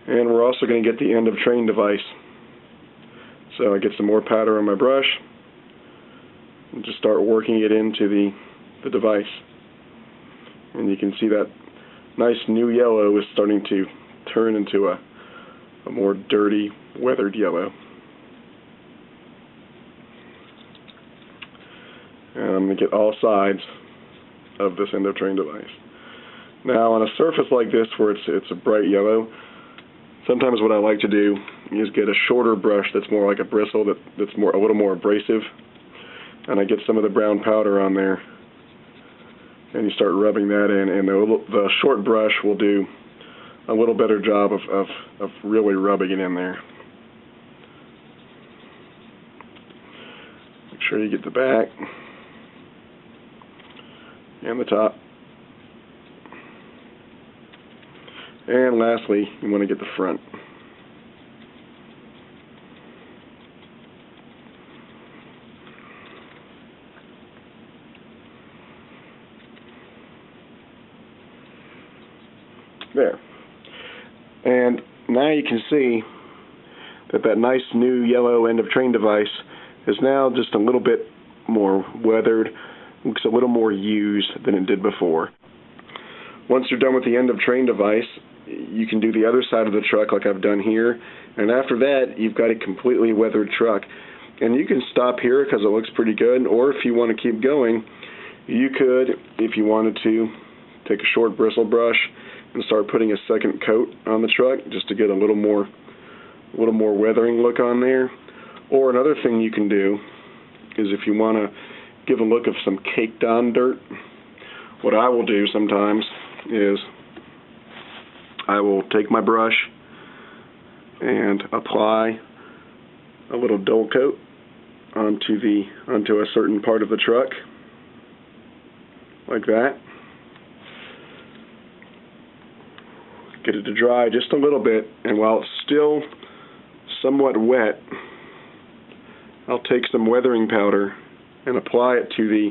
And we're also going to get the end of train device. So I get some more powder on my brush and just start working it into the device. And you can see that nice new yellow is starting to turn into a more dirty, weathered yellow. And I'm going to get all sides of this end of train device. Now on a surface like this where it's a bright yellow, sometimes what I like to do is get a shorter brush that's more like a bristle, that's a little more abrasive, and I get some of the brown powder on there, and you start rubbing that in, and the short brush will do a little better job of really rubbing it in there. Make sure you get the back and the top. And lastly, you want to get the front. There. And now you can see that nice new yellow end of train device is now just a little bit more weathered, looks a little more used than it did before. Once you're done with the end of train device, you can do the other side of the truck like I've done here, and after that you've got a completely weathered truck. And you can stop here because it looks pretty good, or if you want to keep going, you could, if you wanted to, take a short bristle brush and start putting a second coat on the truck just to get a little more weathering look on there. Or another thing you can do is if you want to give a look of some caked on dirt, what I will do sometimes is I will take my brush and apply a little dull coat onto a certain part of the truck, like that. Get it to dry just a little bit, and while it's still somewhat wet, I'll take some weathering powder and apply it to the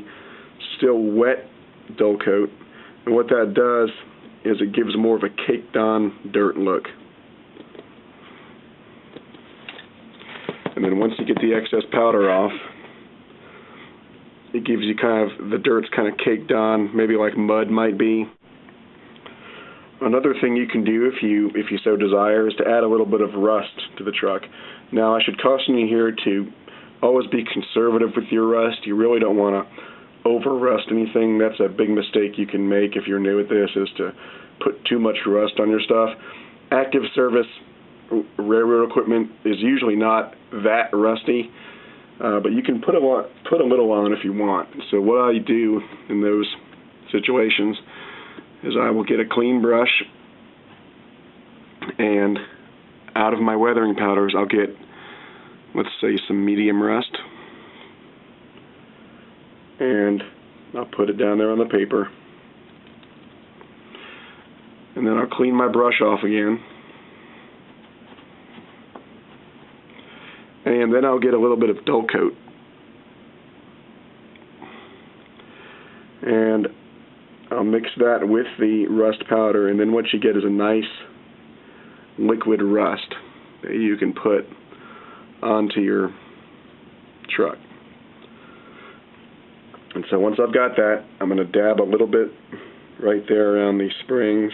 still wet dull coat, and what that does is it gives more of a caked on dirt look. And then once you get the excess powder off, it gives you the dirt's kind of caked on, maybe like mud might be. Another thing you can do if you so desire is to add a little bit of rust to the truck. Now I should caution you here to always be conservative with your rust. You really don't want to over rust anything. That's a big mistake you can make if you're new at this, is to put too much rust on your stuff. Active service railroad equipment is usually not that rusty, but you can put a little on if you want. So what I do in those situations is I will get a clean brush, and out of my weathering powders I'll get, let's say, some medium rust, and I'll put it down there on the paper, and then I'll clean my brush off again, and then I'll get a little bit of dull coat, and I'll mix that with the rust powder, and then what you get is a nice liquid rust that you can put onto your truck. And so once I've got that, I'm going to dab a little bit right there around these springs.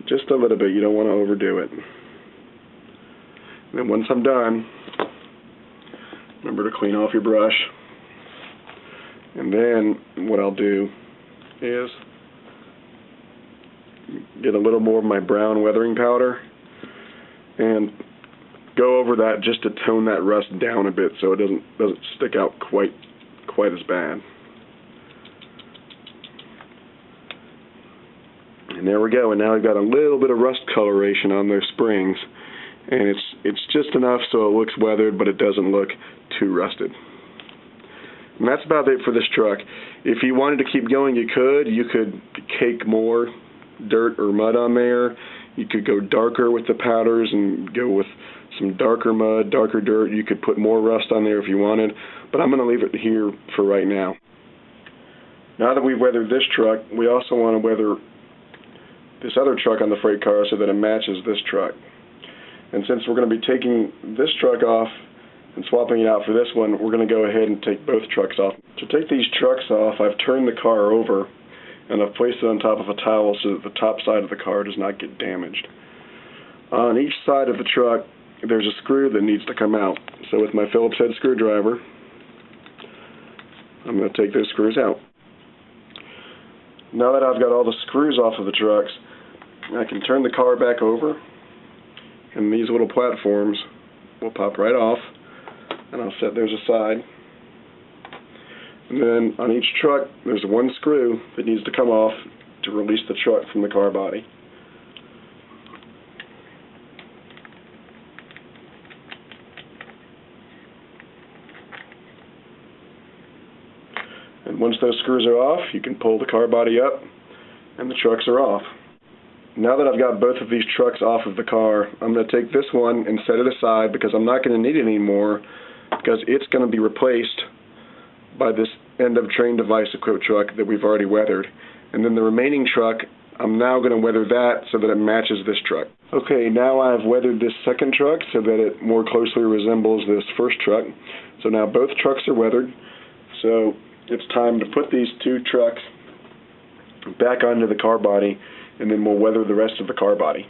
Just a little bit, you don't want to overdo it. And then once I'm done, remember to clean off your brush. And then what I'll do is get a little more of my brown weathering powder and go over that just to tone that rust down a bit so it doesn't stick out quite as bad. And there we go. And now I've got a little bit of rust coloration on those springs, and it's just enough so it looks weathered, but it doesn't look too rusted. And that's about it for this truck. If you wanted to keep going, you could cake more dirt or mud on there. You could go darker with the powders and go with some darker mud, darker dirt. You could put more rust on there if you wanted, but I'm going to leave it here for right now. Now that we've weathered this truck, we also want to weather this other truck on the freight car so that it matches this truck. And since we're going to be taking this truck off and swapping it out for this one, we're going to go ahead and take both trucks off. To take these trucks off, I've turned the car over and I've placed it on top of a towel so that the top side of the car does not get damaged. On each side of the truck, there's a screw that needs to come out. So with my Phillips head screwdriver, I'm going to take those screws out. Now that I've got all the screws off of the trucks, I can turn the car back over, and these little platforms will pop right off, and I'll set those aside. And then on each truck, there's one screw that needs to come off to release the truck from the car body. And once those screws are off, you can pull the car body up, and the trucks are off. Now that I've got both of these trucks off of the car, I'm going to take this one and set it aside because I'm not going to need it anymore because it's going to be replaced by this end of train device equipped truck that we've already weathered. And then the remaining truck, I'm now going to weather that so that it matches this truck. Okay, now I've weathered this second truck so that it more closely resembles this first truck. So now both trucks are weathered. So it's time to put these two trucks back onto the car body, and then we'll weather the rest of the car body.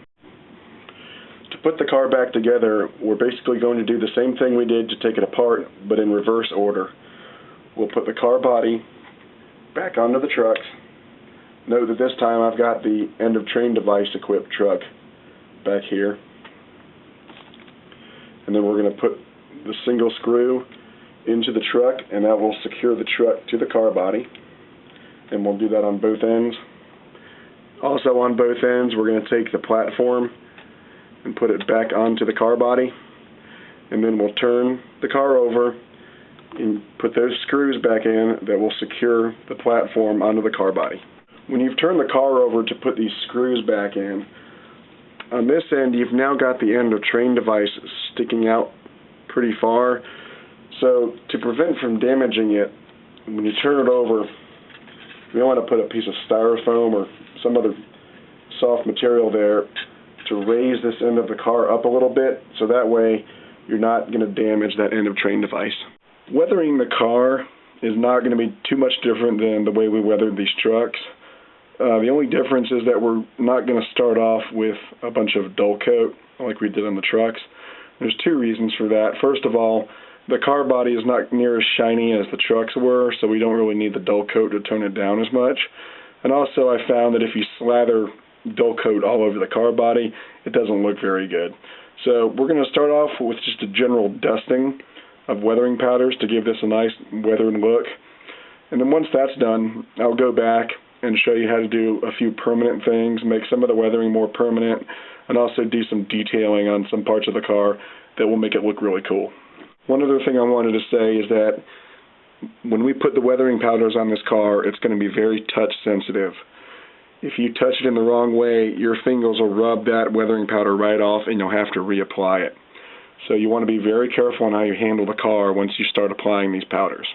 To put the car back together, we're basically going to do the same thing we did to take it apart, but in reverse order. We'll put the car body back onto the trucks. Note that this time I've got the end of train device equipped truck back here. And then we're going to put the single screw into the truck, and that will secure the truck to the car body. And we'll do that on both ends. Also on both ends, we're going to take the platform and put it back onto the car body. And then we'll turn the car over and put those screws back in that will secure the platform onto the car body. When you've turned the car over to put these screws back in, on this end you've now got the end of train device sticking out pretty far. So to prevent from damaging it, when you turn it over, you want to put a piece of styrofoam or some other soft material there to raise this end of the car up a little bit, so that way you're not going to damage that end of train device. Weathering the car is not going to be too much different than the way we weathered these trucks. The only difference is that we're not going to start off with a bunch of dull coat like we did on the trucks. There's two reasons for that. First of all, the car body is not near as shiny as the trucks were, so we don't really need the dull coat to tone it down as much. And also I found that if you slather dull coat all over the car body, it doesn't look very good. So we're going to start off with just a general dusting of weathering powders to give this a nice weathered look. And then once that's done, I'll go back and show you how to do a few permanent things, make some of the weathering more permanent, and also do some detailing on some parts of the car that will make it look really cool. One other thing I wanted to say is that when we put the weathering powders on this car, it's going to be very touch sensitive. If you touch it in the wrong way, your fingers will rub that weathering powder right off and you'll have to reapply it. So you want to be very careful on how you handle the car once you start applying these powders.